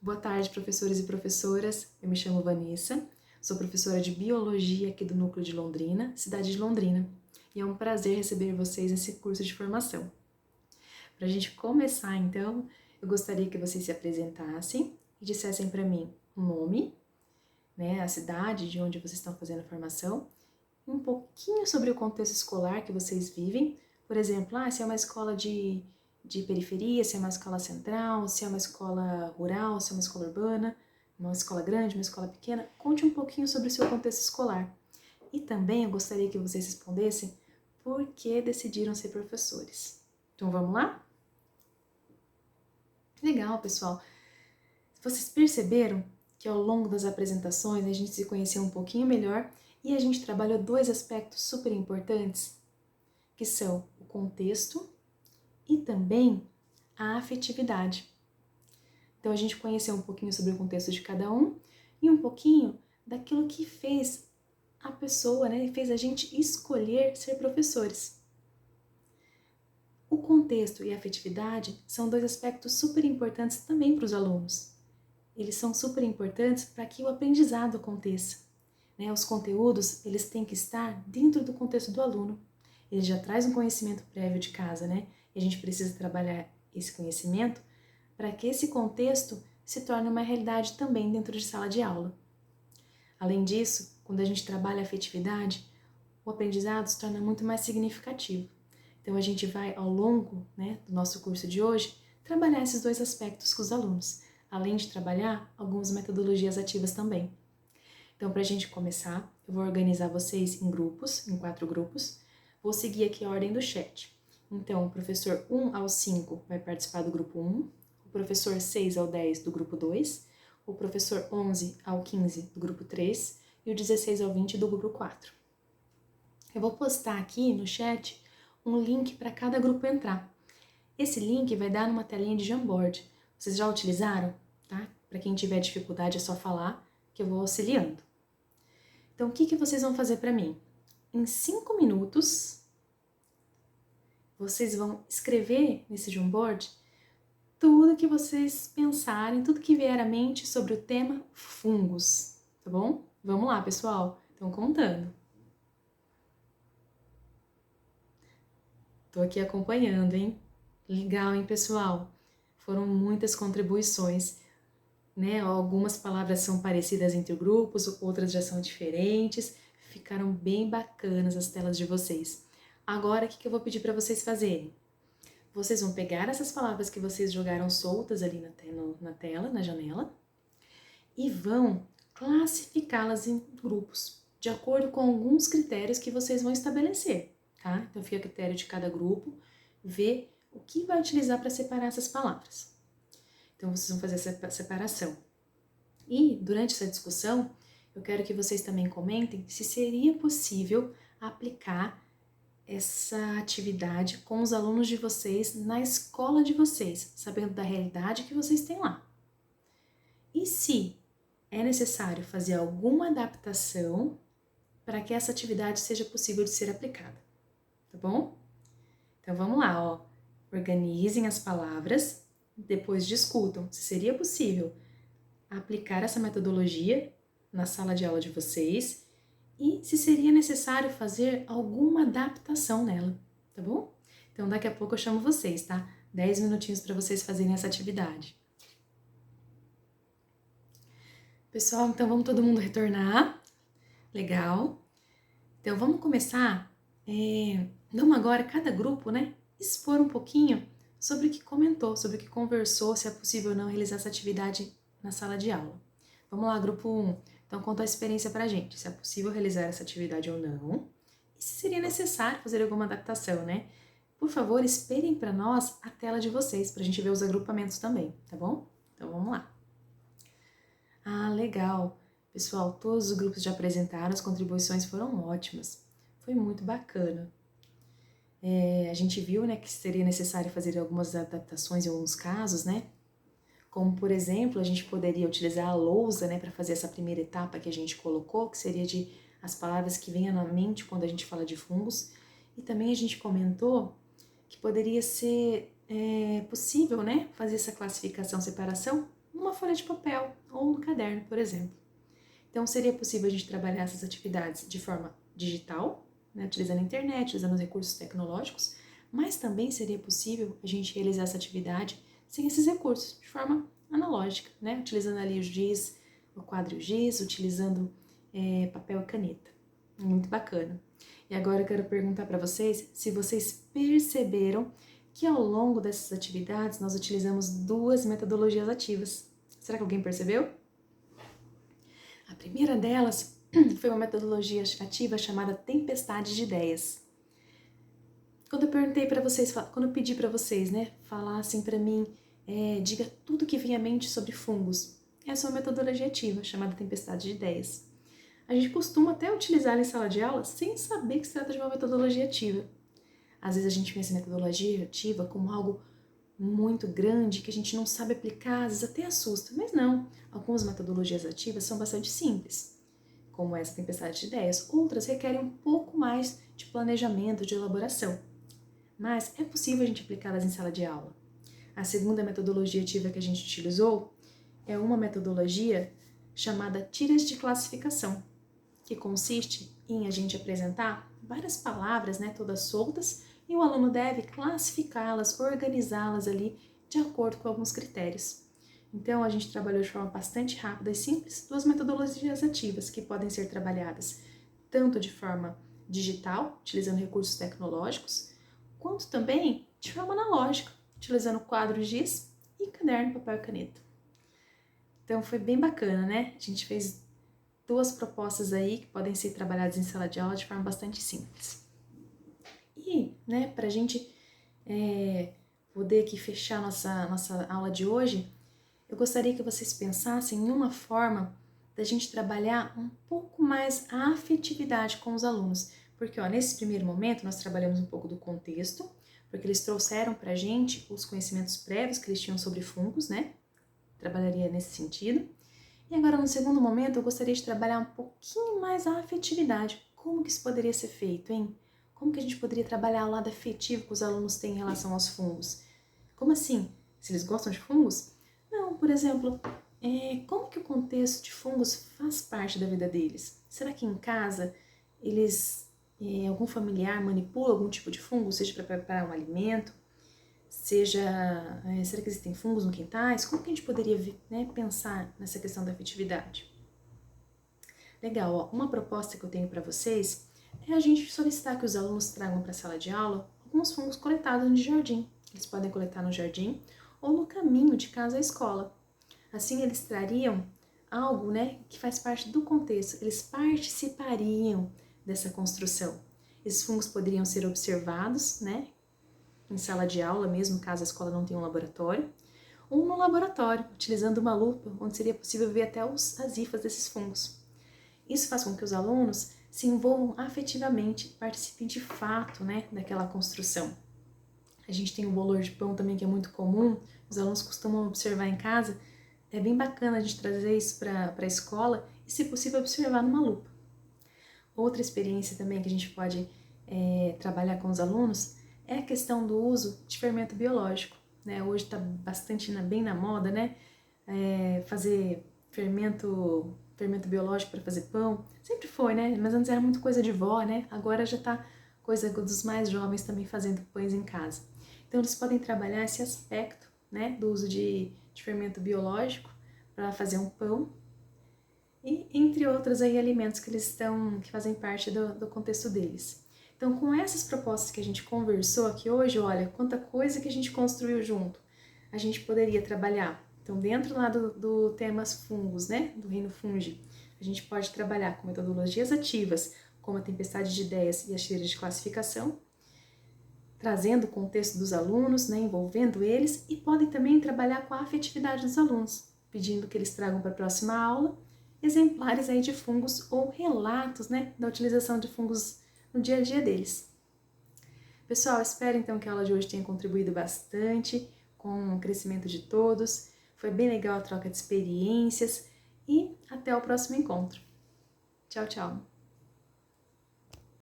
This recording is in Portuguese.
Boa tarde, professores e professoras. Eu me chamo Vanessa, sou professora de Biologia aqui do Núcleo de Londrina, cidade de Londrina, e é um prazer receber vocês nesse curso de formação. Para a gente começar, então, eu gostaria que vocês se apresentassem e dissessem para mim o nome, a cidade de onde vocês estão fazendo a formação, e um pouquinho sobre o contexto escolar que vocês vivem. Por exemplo, se é uma escola de periferia, se é uma escola central, se é uma escola rural, se é uma escola urbana, uma escola grande, uma escola pequena. Conte um pouquinho sobre o seu contexto escolar. E também eu gostaria que vocês respondessem por que decidiram ser professores. Então vamos lá? Legal, pessoal. Vocês perceberam que ao longo das apresentações a gente se conheceu um pouquinho melhor e a gente trabalhou dois aspectos super importantes, que são o contexto e também a afetividade. Então a gente conheceu um pouquinho sobre o contexto de cada um e um pouquinho daquilo que fez a pessoa, fez a gente escolher ser professores. O contexto e a afetividade são dois aspectos super importantes também para os alunos. Eles são super importantes para que o aprendizado aconteça. Os conteúdos, eles têm que estar dentro do contexto do aluno. Ele já traz um conhecimento prévio de casa, E a gente precisa trabalhar esse conhecimento para que esse contexto se torne uma realidade também dentro de sala de aula. Além disso, quando a gente trabalha a afetividade, o aprendizado se torna muito mais significativo. Então a gente vai, ao longo do nosso curso de hoje, trabalhar esses dois aspectos com os alunos, além de trabalhar algumas metodologias ativas também. Então, para a gente começar, eu vou organizar vocês em grupos, em 4 grupos. Vou seguir aqui a ordem do chat. Então, o professor 1 ao 5 vai participar do grupo 1, o professor 6 ao 10 do grupo 2, o professor 11 ao 15 do grupo 3 e o 16 ao 20 do grupo 4. Eu vou postar aqui no chat um link para cada grupo entrar. Esse link vai dar numa telinha de Jamboard. Vocês já utilizaram? Tá? Para quem tiver dificuldade é só falar que eu vou auxiliando. Então, o que vocês vão fazer para mim? Em 5 minutos, vocês vão escrever nesse Jamboard tudo que vocês pensarem, tudo que vier à mente sobre o tema fungos, tá bom? Vamos lá, pessoal. Estão contando. Tô aqui acompanhando, hein? Legal, hein, pessoal? Foram muitas contribuições, Algumas palavras são parecidas entre grupos, outras já são diferentes. Ficaram bem bacanas as telas de vocês. Agora, o que eu vou pedir para vocês fazerem? Vocês vão pegar essas palavras que vocês jogaram soltas ali na tela, na janela, e vão classificá-las em grupos, de acordo com alguns critérios que vocês vão estabelecer, tá? Então, fica a critério de cada grupo, ver o que vai utilizar para separar essas palavras. Então, vocês vão fazer essa separação. E, durante essa discussão, eu quero que vocês também comentem se seria possível aplicar essa atividade com os alunos de vocês na escola de vocês, sabendo da realidade que vocês têm lá. E se é necessário fazer alguma adaptação para que essa atividade seja possível de ser aplicada, tá bom? Então, vamos lá, Organizem as palavras, depois discutam se seria possível aplicar essa metodologia na sala de aula de vocês e se seria necessário fazer alguma adaptação nela, tá bom? Então, daqui a pouco eu chamo vocês, tá? 10 minutinhos para vocês fazerem essa atividade. Pessoal, então vamos todo mundo retornar. Legal. Então, vamos começar, vamos agora, cada grupo, expor um pouquinho sobre o que comentou, sobre o que conversou, se é possível ou não realizar essa atividade na sala de aula. Vamos lá, grupo 1. Então, conta a experiência pra gente, se é possível realizar essa atividade ou não, e se seria necessário fazer alguma adaptação, Por favor, esperem para nós a tela de vocês, pra gente ver os agrupamentos também, tá bom? Então, vamos lá. Legal. Pessoal, todos os grupos já apresentaram, as contribuições foram ótimas. Foi muito bacana. A gente viu, que seria necessário fazer algumas adaptações em alguns casos, Como, por exemplo, a gente poderia utilizar a lousa, para fazer essa primeira etapa que a gente colocou, que seria de as palavras que venham na mente quando a gente fala de fungos. E também a gente comentou que poderia ser possível, fazer essa classificação, separação numa folha de papel ou no caderno, por exemplo. Então, seria possível a gente trabalhar essas atividades de forma digital, né, utilizando a internet, utilizando os recursos tecnológicos, mas também seria possível a gente realizar essa atividade sem esses recursos, de forma analógica, né, utilizando ali o giz, o quadro e o giz, utilizando papel e caneta. Muito bacana. E agora eu quero perguntar para vocês se vocês perceberam que ao longo dessas atividades nós utilizamos duas metodologias ativas. Será que alguém percebeu? A primeira delas foi uma metodologia ativa chamada tempestade de ideias. Quando eu perguntei para vocês, quando eu pedi para vocês, né, falassem para mim, diga tudo que vinha à mente sobre fungos. Essa é uma metodologia ativa chamada tempestade de ideias. A gente costuma até utilizar ela em sala de aula sem saber que se trata de uma metodologia ativa. Às vezes a gente pensa em metodologia ativa como algo muito grande que a gente não sabe aplicar, às vezes até assusta, mas não. Algumas metodologias ativas são bastante simples, como essa tempestade de ideias. Outras requerem um pouco mais de planejamento, de elaboração, mas é possível a gente aplicá-las em sala de aula. A segunda metodologia ativa que a gente utilizou é uma metodologia chamada tiras de classificação, que consiste em a gente apresentar várias palavras, né, todas soltas, e o aluno deve classificá-las, organizá-las ali de acordo com alguns critérios. Então, a gente trabalhou de forma bastante rápida e simples duas metodologias ativas que podem ser trabalhadas tanto de forma digital, utilizando recursos tecnológicos, quanto também de forma analógica, utilizando quadro giz e caderno, papel e caneta. Então, foi bem bacana, né? A gente fez duas propostas aí que podem ser trabalhadas em sala de aula de forma bastante simples. E, né, para a gente poder aqui fechar nossa aula de hoje, eu gostaria que vocês pensassem em uma forma da gente trabalhar um pouco mais a afetividade com os alunos. Porque, ó, nesse primeiro momento, nós trabalhamos um pouco do contexto, porque eles trouxeram para a gente os conhecimentos prévios que eles tinham sobre fungos, né? Trabalharia nesse sentido. E agora, no segundo momento, eu gostaria de trabalhar um pouquinho mais a afetividade. Como que isso poderia ser feito, hein? Como que a gente poderia trabalhar o lado afetivo que os alunos têm em relação aos fungos? Como assim? Se eles gostam de fungos? Não, por exemplo, como que o contexto de fungos faz parte da vida deles? Será que em casa algum familiar manipula algum tipo de fungo, seja para preparar um alimento? Será que existem fungos no quintais? Como que a gente poderia, né, pensar nessa questão da afetividade? Legal, ó, uma proposta que eu tenho para vocês é a gente solicitar que os alunos tragam para a sala de aula alguns fungos coletados no jardim. Eles podem coletar no jardim ou no caminho de casa à escola. Assim eles trariam algo, né, que faz parte do contexto, eles participariam dessa construção. Esses fungos poderiam ser observados, né, em sala de aula mesmo, caso a escola não tenha um laboratório, ou no laboratório, utilizando uma lupa, onde seria possível ver até as hifas desses fungos. Isso faz com que os alunos se envolvam afetivamente, participem de fato, né, daquela construção. A gente tem o bolor de pão também, que é muito comum, os alunos costumam observar em casa. É bem bacana a gente trazer isso para a escola e, se possível, observar numa lupa. Outra experiência também que a gente pode trabalhar com os alunos é a questão do uso de fermento biológico. Né? Hoje está bastante bem na moda, né? Fazer fermento biológico para fazer pão. Sempre foi, né? Mas antes era muito coisa de vó, né? Agora já está coisa dos mais jovens também fazendo pães em casa. Então eles podem trabalhar esse aspecto, né, do uso de fermento biológico para fazer um pão e entre outros aí alimentos que fazem parte do contexto deles. Então, com essas propostas que a gente conversou aqui hoje, olha, quanta coisa que a gente construiu junto. A gente poderia trabalhar, então, dentro lá do temas fungos, né, do reino fungi, a gente pode trabalhar com metodologias ativas, como a tempestade de ideias e as tiras de classificação, trazendo o contexto dos alunos, né, envolvendo eles, e podem também trabalhar com a afetividade dos alunos, pedindo que eles tragam para a próxima aula exemplares aí de fungos ou relatos, né, da utilização de fungos no dia a dia deles. Pessoal, espero então que a aula de hoje tenha contribuído bastante com o crescimento de todos. Foi bem legal a troca de experiências e até o próximo encontro. Tchau, tchau!